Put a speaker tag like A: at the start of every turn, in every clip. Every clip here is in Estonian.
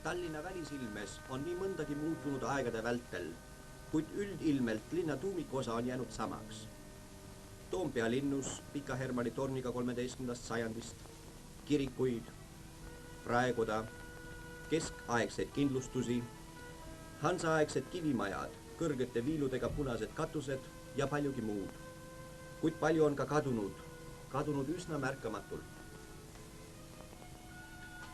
A: Tallinna välisilmes on nii mõndagi muutunud aegade vältel, kuid üldilmelt linna tuumikosa on jäänud samaks. Toompea linnus Pika Hermanni torniga 13. sajandist, kirikuid, praekoda, keskaegseid kindlustusi, hansaaegsed kivimajad, kõrgete viiludega punased katused ja paljugi muud. Kuid palju on ka kadunud üsna märkamatult.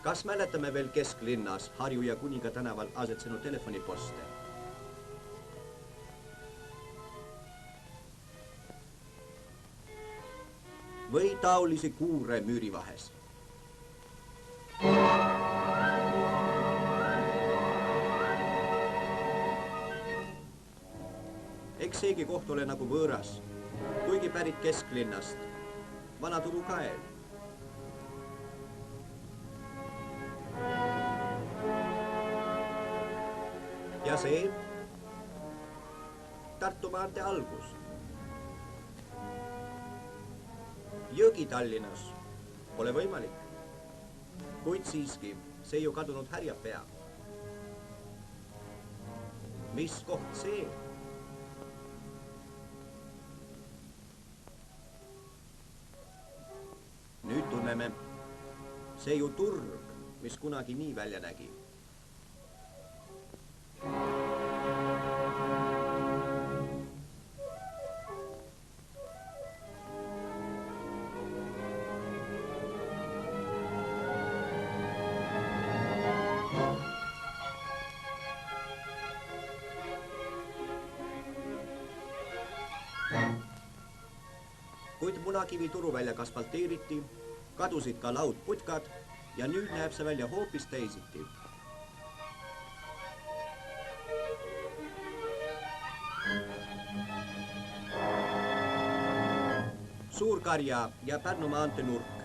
A: Kas mäletame veel kesklinnas Harju ja Kuninga tänaval asetsenud telefoniposte? Või taolisi kuure müüri vahes? Eks seegi koht ole nagu võõras, kuigi pärit kesklinnast, Vanaturu kael. Ja see Tartu maantee algus. Jõgi Tallinnas pole võimalik, kuid siiski see ju kadunud härjapea. Mis koht see? Nüüd tunneme, see ju turg, mis kunagi nii välja nägi. Kuid Munakivi turuväljak asfalteeriti, kadusid ka laudputkad ja nüüd näeb see välja hoopis teisiti. Suurkarja ja Pärnu maantee nurk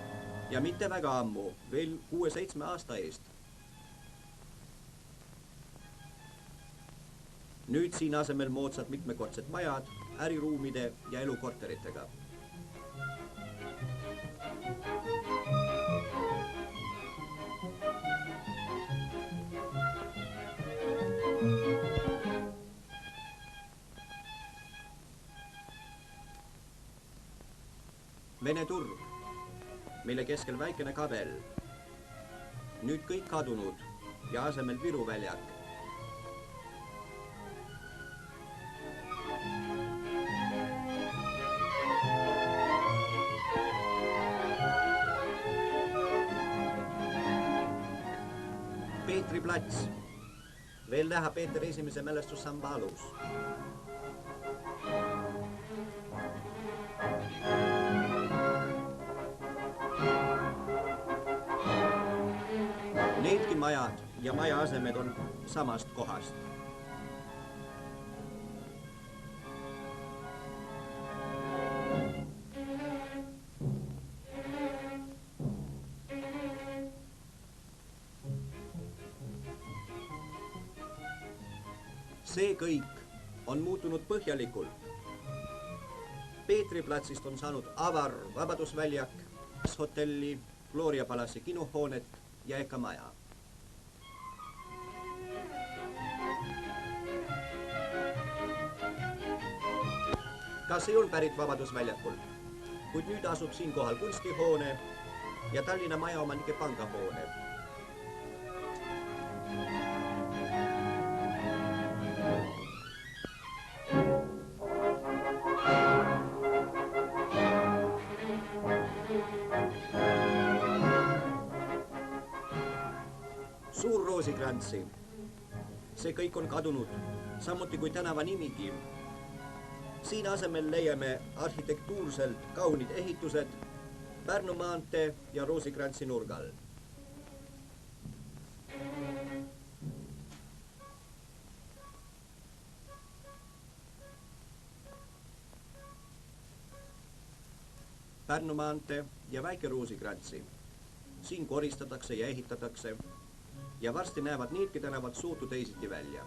A: ja mitte väga ammu, veel 6-7 aasta eest. Nüüd siin asemel moodsad mitmekordsed majad, äriruumide ja elukorteritega. Vene turg, mille keskel väikene kabel, nüüd kõik kadunud ja asemel Viru väljak. Peetri plats, veel näha Peeter esimese mälestussamba alus. Needki majad ja maja asemed on samast kohast. See kõik on muutunud põhjalikult. Peetri platsist on saanud avar Vabadusväljak, hotelli, Gloria Palassi kinohoonet ja eka maja. Kas ei olnud pärit Vabadusväljakult, kuid nüüd asub siin kohal kunstihoone ja Tallinna majaomanike pangahoone. Suur Roosikrantsi. See kõik on kadunud, samuti kui tänava nimigi. Siin asemel leiame arhitektuurselt kaunid ehitused Pärnu maantee ja Roosikrantsi nurgal. Pärnu maantee ja väike Roosikrantsi. Siin koristatakse ja ehitatakse ja varsti näevad niidki tänavad suutu teisiti välja.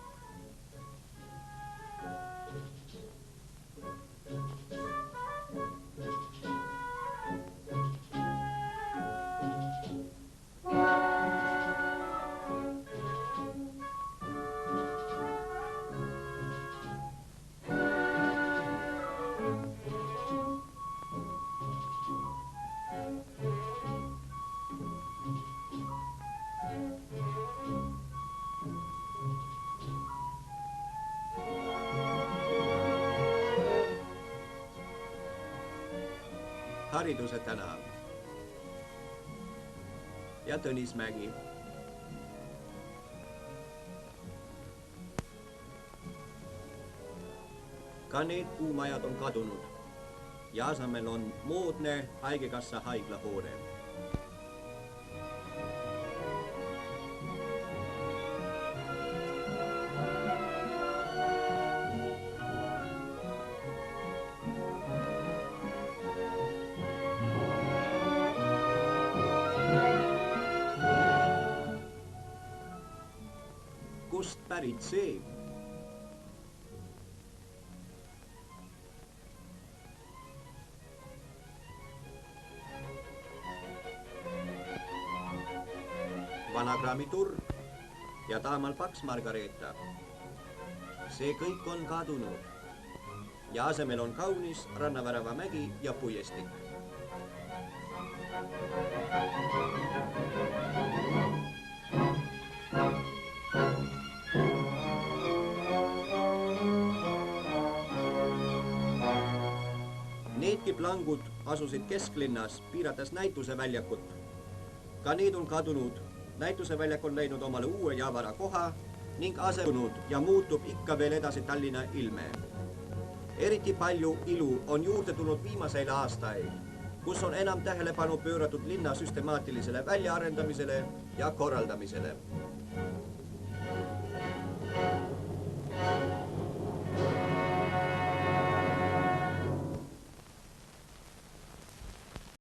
A: Hariduse tänav ja Tõnismägi. Ka need puumajad on kadunud ja asemel on moodne Haigekassa haiglahoone. Kust pärit see? Vanagrami turg ja Taamal Paks Margareeta. See kõik on kadunud ja asemel on kaunis Rannavärava mägi ja puiestik. Needki plangud asusid kesklinnas, piirates näituseväljakut. Ka need on kadunud. Näituseväljak on leidnud omale uue ja avara koha ning asemunud ja muutub ikka veel edasi Tallinna ilme. Eriti palju ilu on juurde tulnud viimaseil aastail, kus on enam tähelepanu pööratud linna süstemaatilisele väljaarendamisele ja korraldamisele.